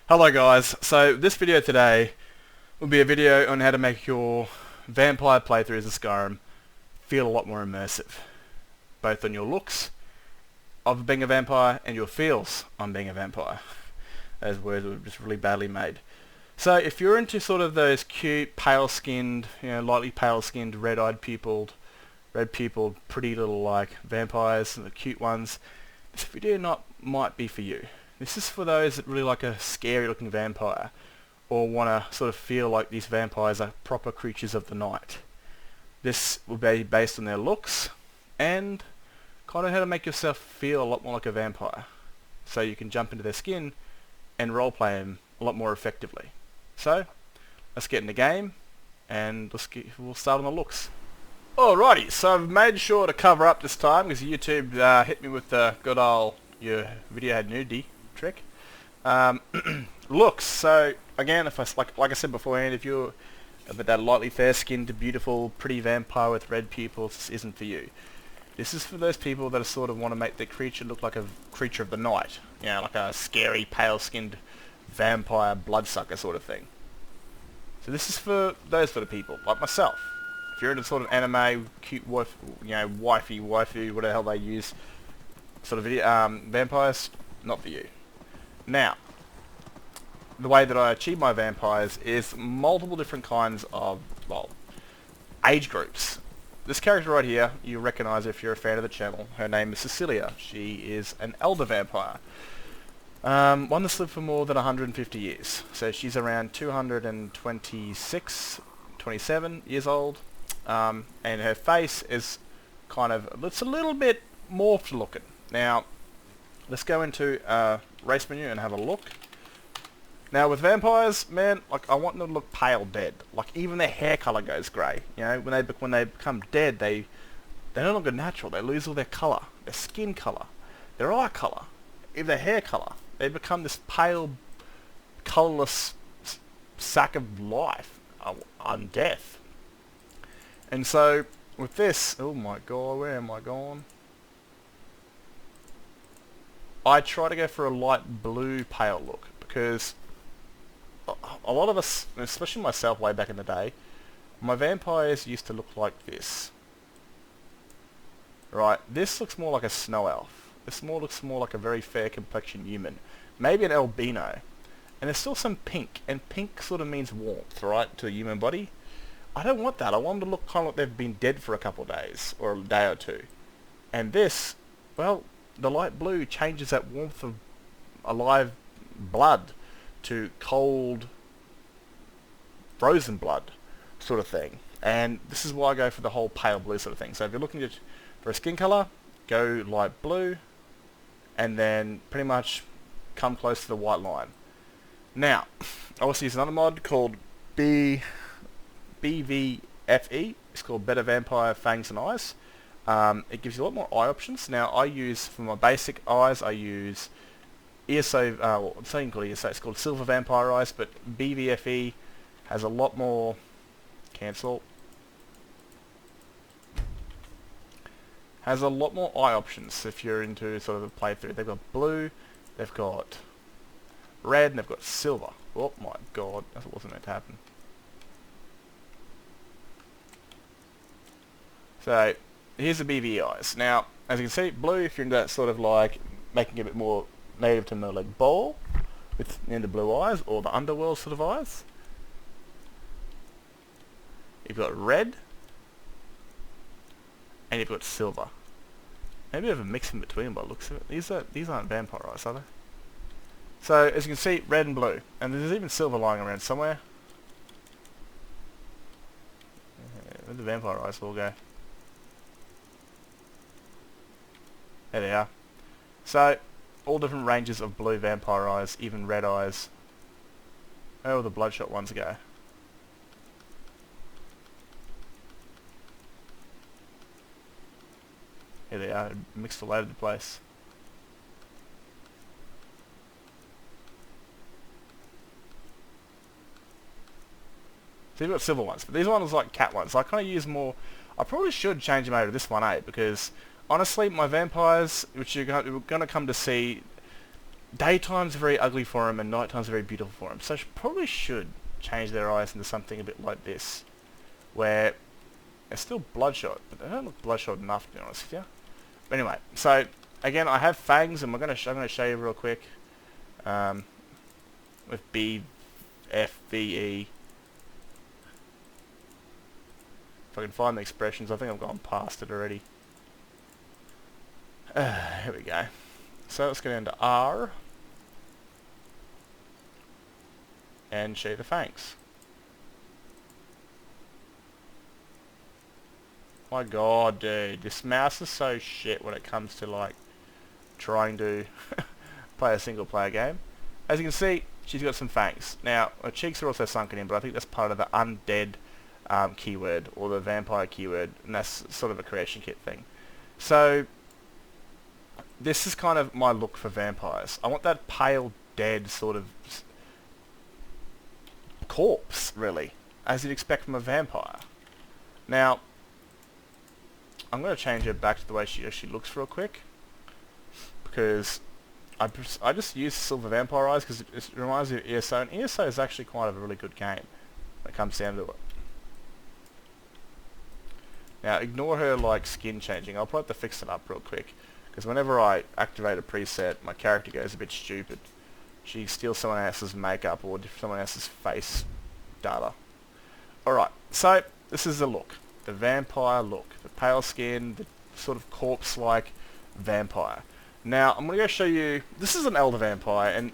Hello guys, so this video today will be a video on how to make your vampire playthroughs of Skyrim feel a lot more immersive, both on your looks of being a vampire and your feels on being a vampire. Those words were just really badly made. So if you're into sort of those cute, pale-skinned, lightly pale-skinned, red-eyed pupiled, red-pupiled, pretty little like vampires, the cute ones, this video might be for you. This is for those that really like a scary looking vampire or want to sort of feel like these vampires are proper creatures of the night. This will be based on their looks and kind of how to make yourself feel a lot more like a vampire so you can jump into their skin and roleplay them a lot more effectively. So let's get in the game and we'll start on the looks. Alrighty, so I've made sure to cover up this time because YouTube hit me with the good old your video had nudity trick. Looks, so again, if like I said beforehand, if you're that lightly fair-skinned, beautiful, pretty vampire with red pupils, this isn't for you. This is for those people that sort of want to make their creature look like a creature of the night, like a scary, pale-skinned vampire bloodsucker sort of thing. So this is for those sort of people, like myself. If you're into sort of anime, cute wife, wifey, whatever the hell they use, sort of video, vampires, not for you. Now, the way that I achieve my vampires is multiple different kinds of, age groups. This character right here, you recognise if you're a fan of the channel. Her name is Cecilia. She is an elder vampire. One that's lived for more than 150 years. So she's around 226, 27 years old. And her face is it's a little bit morphed looking. Now, let's go into race menu and have a look. Now with vampires, man, I want them to look pale dead. Like even their hair color goes grey. When they become dead, they're no longer natural. They lose all their color, their skin color, their eye color, even their hair color. They become this pale, colorless sack of life, on death. And so with this, oh my god, where am I going? I try to go for a light blue pale look because a lot of us, especially myself way back in the day, my vampires used to look like this. Right, this looks more like a snow elf. This looks more like a very fair complexion human. Maybe an albino. And there's still some pink, and pink sort of means warmth, right, to a human body. I don't want that. I want them to look kind of like they've been dead for a couple of days, or a day or two. And this, well, the light blue changes that warmth of alive blood to cold, frozen blood sort of thing. And this is why I go for the whole pale blue sort of thing. So if you're looking for a skin color, go light blue, and then pretty much come close to the white line. Now, I also use another mod called BVFE. It's called Better Vampire Fangs and Eyes. It gives you a lot more eye options. Now, I use, for my basic eyes, I use ESO, something called ESO, it's called Silver Vampire Eyes, but BVFE has a lot more, has a lot more eye options if you're into sort of a playthrough. They've got blue, they've got red, and they've got silver. Oh my god, that wasn't meant to happen. So, here's the BV eyes. Now, as you can see, blue, if you're into that sort of like making it a bit more native to like bowl, with the blue eyes, or the underworld sort of eyes. You've got red, and you've got silver. Maybe a bit of a mix in between by the looks of it. These aren't vampire eyes, are they? So, as you can see, red and blue. And there's even silver lying around somewhere. Where'd the vampire eyes all go? There they are. So, all different ranges of blue vampire eyes, even red eyes. Where all the bloodshot ones go? Here they are, mixed all over the place. So you've got silver ones, but these ones are like cat ones. So I kind of use more. I probably should change them over to this one, because honestly, my vampires, which you're going to come to see, daytime's very ugly for him and nighttime's very beautiful for him. So probably should change their eyes into something a bit like this, where they're still bloodshot, but they don't look bloodshot enough, to be honest with you. But anyway, so again, I have fangs, and I'm going to show you real quick with B, F, V, E. If I can find the expressions, I think I've gone past it already. Here we go. So let's go down to R and show the fangs. My god, dude, this mouse is so shit when it comes to like trying to play a single player game. As you can see, she's got some fangs. Now, her cheeks are also sunken in, but I think that's part of the undead keyword, or the vampire keyword, and that's sort of a creation kit thing. So this is kind of my look for vampires. I want that pale, dead sort of corpse, really, as you'd expect from a vampire. Now, I'm going to change her back to the way she actually looks real quick, because I just use Silver Vampire Eyes because it reminds me of ESO, and ESO is actually quite a really good game when it comes down to it. Now, ignore her like skin changing. I'll probably have to fix it up real quick, because whenever I activate a preset, my character goes a bit stupid. She steals someone else's makeup or someone else's face data. Alright, so this is the look. The vampire look. The pale skin, the sort of corpse-like vampire. Now, I'm going to go show you... This is an elder vampire, and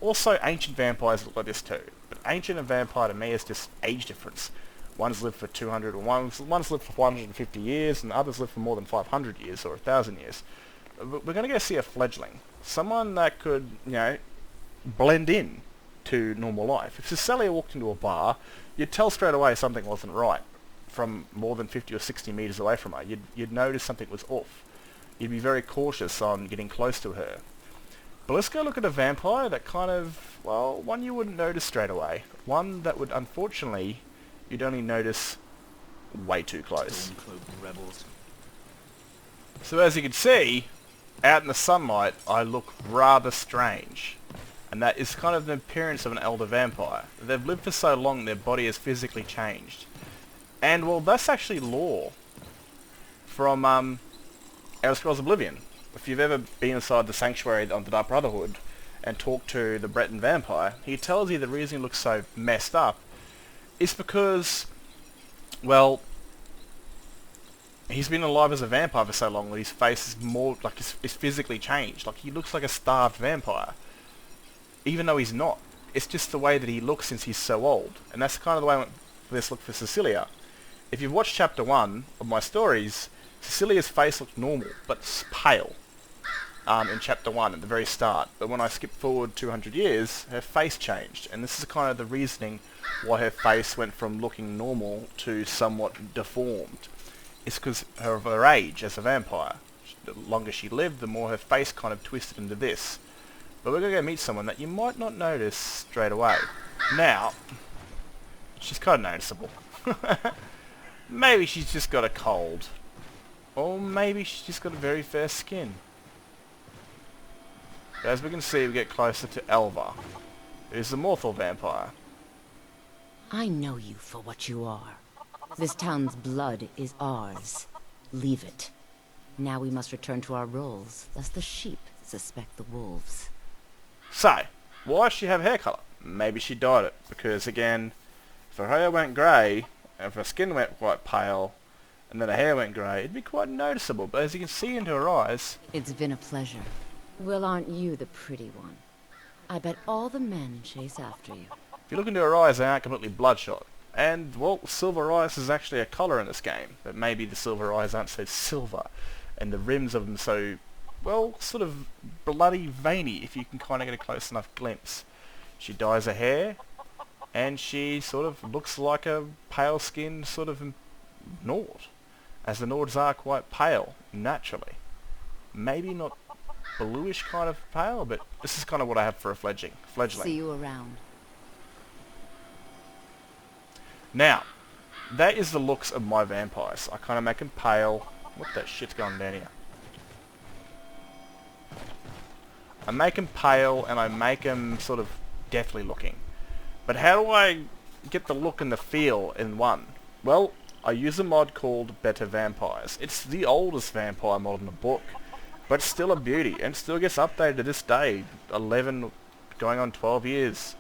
also ancient vampires look like this too. But ancient and vampire to me is just age difference. One's lived for 200, or one's lived for 150 years, and others live for more than 500 years, or 1,000 years. We're going to go see a fledgling. Someone that could, you know, blend in to normal life. If Cecilia walked into a bar, you'd tell straight away something wasn't right from more than 50 or 60 meters away from her. You'd notice something was off. You'd be very cautious on getting close to her. But let's go look at a vampire that kind of, well, one you wouldn't notice straight away. One that would, unfortunately, you'd only notice way too close. So as you can see, out in the sunlight, I look rather strange. And that is kind of the appearance of an elder vampire. They've lived for so long, their body has physically changed. And, well, that's actually lore from Elder Scrolls Oblivion. If you've ever been inside the Sanctuary on the Dark Brotherhood and talked to the Breton vampire, he tells you the reason he looks so messed up is because, well, he's been alive as a vampire for so long that his face is more, like, is physically changed. Like, he looks like a starved vampire, even though he's not. It's just the way that he looks since he's so old. And that's kind of the way I went for this look for Cecilia. If you've watched Chapter 1 of my stories, Cecilia's face looked normal, but pale in Chapter 1 at the very start. But when I skipped forward 200 years, her face changed. And this is kind of the reasoning why her face went from looking normal to somewhat deformed. It's because of her age as a vampire. The longer she lived, the more her face kind of twisted into this. But we're going to go meet someone that you might not notice straight away. Now, she's kind of noticeable. Maybe she's just got a cold. Or maybe she's just got a very fair skin. But as we can see, we get closer to Elva, who's the Morthal vampire. I know you for what you are. This town's blood is ours. Leave it. Now we must return to our roles, lest the sheep suspect the wolves. So, why does she have hair colour? Maybe she dyed it, because again, if her hair went grey, and if her skin went quite pale, and then her hair went grey, it'd be quite noticeable. But as you can see into her eyes... It's been a pleasure. Well, aren't you the pretty one? I bet all the men chase after you. If you look into her eyes, they aren't completely bloodshot. And, well, silver eyes is actually a colour in this game. But maybe the silver eyes aren't so silver, and the rims of them so, well, sort of bloody veiny, if you can kind of get a close enough glimpse. She dyes her hair, and she sort of looks like a pale-skinned sort of Nord, as the Nords are quite pale, naturally. Maybe not bluish kind of pale, but this is kind of what I have for a fledgling. See you around. Now, that is the looks of my vampires. I kind of make them pale. What that shit's going down here? I make them pale and I make them sort of deathly looking. But how do I get the look and the feel in one? Well, I use a mod called Better Vampires. It's the oldest vampire mod in the book, but it's still a beauty and still gets updated to this day, 11 going on 12 years.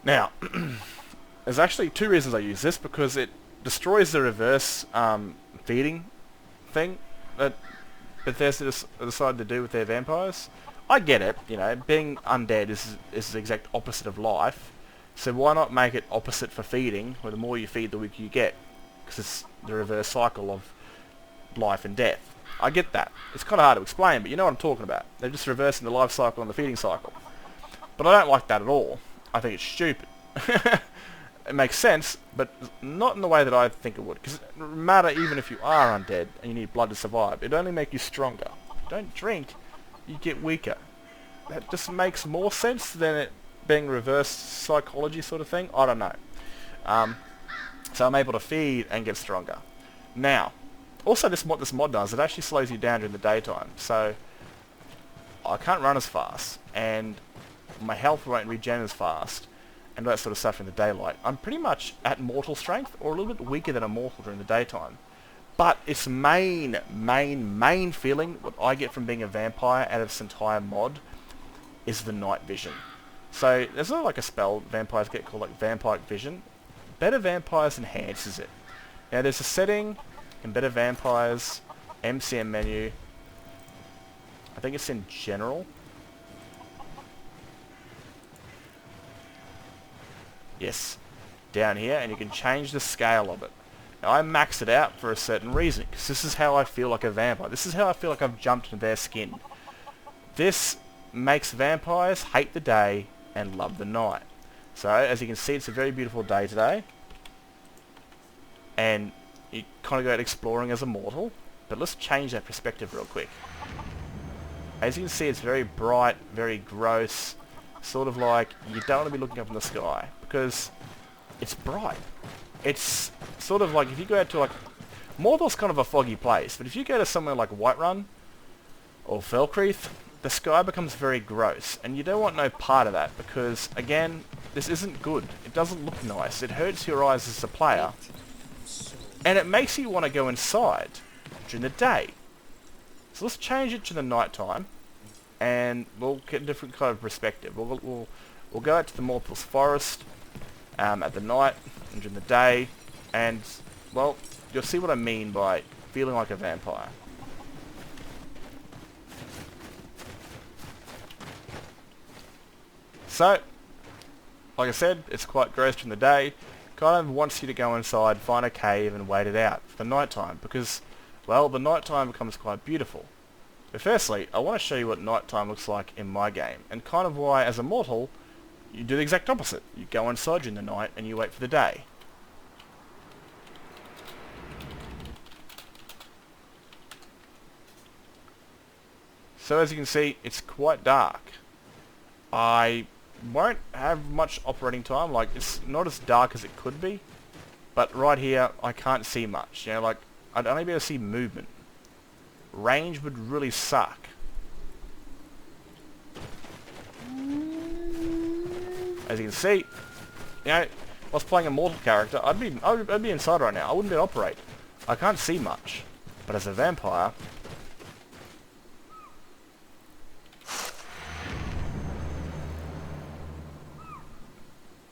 Now, there's actually two reasons I use this, because it destroys the reverse feeding thing that Bethesda decided to do with their vampires. I get it, you know, being undead is the exact opposite of life, so why not make it opposite for feeding, where the more you feed the weaker you get, because it's the reverse cycle of life and death. I get that. It's kind of hard to explain, but you know what I'm talking about. They're just reversing the life cycle and the feeding cycle. But I don't like that at all. I think it's stupid. It makes sense, but not in the way that I think it would. Because it doesn't matter even if you are undead and you need blood to survive. It'd only make you stronger. If you don't drink, you get weaker. That just makes more sense than it being reverse psychology sort of thing. I don't know. So I'm able to feed and get stronger. Now, also what this mod does, it actually slows you down during the daytime. So I can't run as fast, and my health won't regen as fast, and that sort of stuff in the daylight. I'm pretty much at mortal strength, or a little bit weaker than a mortal during the daytime. But its main feeling, what I get from being a vampire out of this entire mod, is the night vision. So there's not like a spell vampires get called like vampiric vision. Better Vampires enhances it. Now there's a setting in Better Vampires, MCM menu, I think it's in general. Yes, down here, and you can change the scale of it. Now I max it out for a certain reason, because this is how I feel like a vampire. This is how I feel like I've jumped into their skin. This makes vampires hate the day and love the night. So as you can see, it's a very beautiful day today, and you kind of go out exploring as a mortal. But let's change that perspective real quick. As you can see, it's very bright, very gross, sort of like you don't want to be looking up in the sky because it's bright. It's sort of like if you go out to like Mordor's kind of a foggy place, but if you go to somewhere like Whiterun or Felcreath, the sky becomes very gross, and you don't want no part of that because, again, this isn't good. It doesn't look nice. It hurts your eyes as a player, and it makes you want to go inside during the day. So let's change it to the night time, and we'll get a different kind of perspective. We'll go out to the Morphless Forest at the night and during the day, and, well, you'll see what I mean by feeling like a vampire. So, like I said, it's quite gross during the day. Kind of wants you to go inside, find a cave and wait it out for the night time because, well, the night time becomes quite beautiful. But firstly, I want to show you what night time looks like in my game, and kind of why, as a mortal, you do the exact opposite. You go inside during the night and you wait for the day. So as you can see, it's quite dark. I won't have much operating time, like it's not as dark as it could be, but right here I can't see much, you know, like I'd only be able to see movement. Range would really suck. As you can see, you know, if I was playing a mortal character, I'd be inside right now. I wouldn't be able to operate. I can't see much, but as a vampire,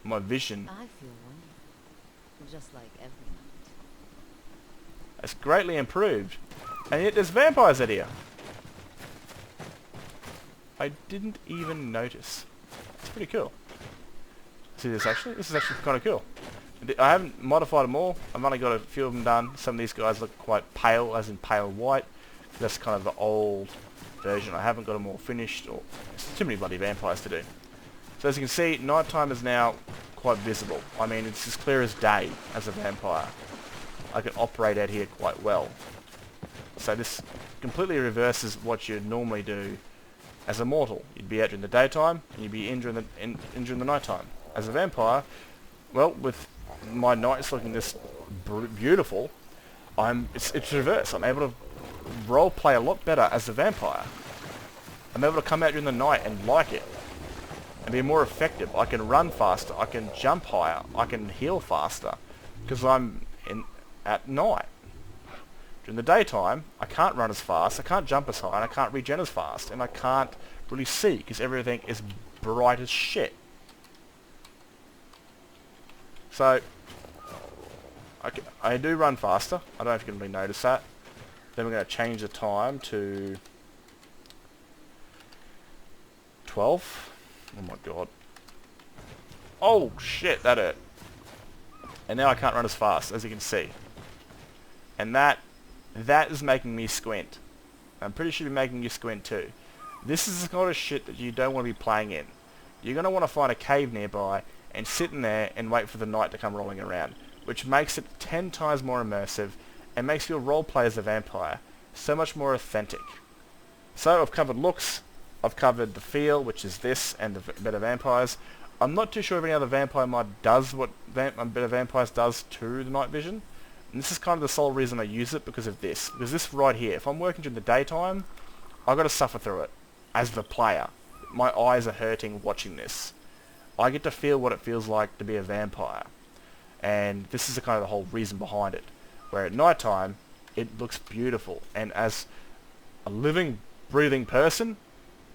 my vision I feel wonderful, just like every night. has greatly improved. And yet there's vampires out here. I didn't even notice. It's pretty cool. See this actually? This is actually kind of cool. I haven't modified them all. I've only got a few of them done. Some of these guys look quite pale, as in pale white. That's kind of the old version. I haven't got them all finished. Or it's too many bloody vampires to do. So as you can see, nighttime is now quite visible. I mean, it's as clear as day as a vampire. I can operate out here quite well. So this completely reverses what you'd normally do as a mortal. You'd be out during the daytime, and you'd be in during the nighttime. As a vampire, well, with my nights looking this beautiful, it's reverse. I'm able to roleplay a lot better as a vampire. I'm able to come out during the night and like it. And be more effective. I can run faster. I can jump higher. I can heal faster. Because I'm at night. During the daytime, I can't run as fast, I can't jump as high, and I can't regen as fast, and I can't really see because everything is bright as shit. So, I do run faster. I don't know if you can really notice that. Then we're going to change the time to 12. Oh my god. Oh shit, that hurt. And now I can't run as fast, as you can see. And that is making me squint. I'm pretty sure it's making you squint too. This is the kind of shit that you don't want to be playing in. You're going to want to find a cave nearby and sit in there and wait for the night to come rolling around, which makes it 10 times more immersive and makes your roleplay as a vampire so much more authentic. So I've covered looks, I've covered the feel, which is this, and the Better Vampires. I'm not too sure if any other vampire mod does what Better Vampires does to the night vision. And this is kind of the sole reason I use it, because of this. Because this right here, if I'm working during the daytime, I've got to suffer through it. As the player. My eyes are hurting watching this. I get to feel what it feels like to be a vampire. And this is the kind of the whole reason behind it. Where at night time, it looks beautiful. And as a living, breathing person,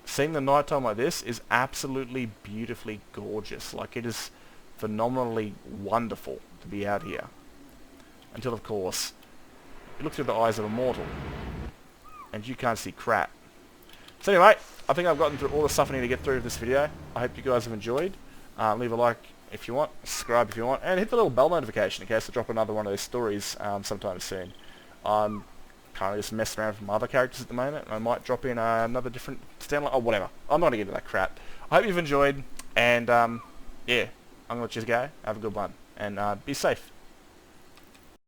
seeing the nighttime like this is absolutely beautifully gorgeous. Like, it is phenomenally wonderful to be out here. Until, of course, you look through the eyes of a mortal, and you can't see crap. So anyway, I think I've gotten through all the stuff I need to get through this video. I hope you guys have enjoyed. Leave a like if you want, subscribe if you want, and hit the little bell notification in case I drop another one of those stories sometime soon. I'm currently just messing around with my other characters at the moment, and I might drop in another different standalone, or whatever. I'm not going to get into that crap. I hope you've enjoyed, and yeah, I'm going to let you go. Have a good one, and be safe.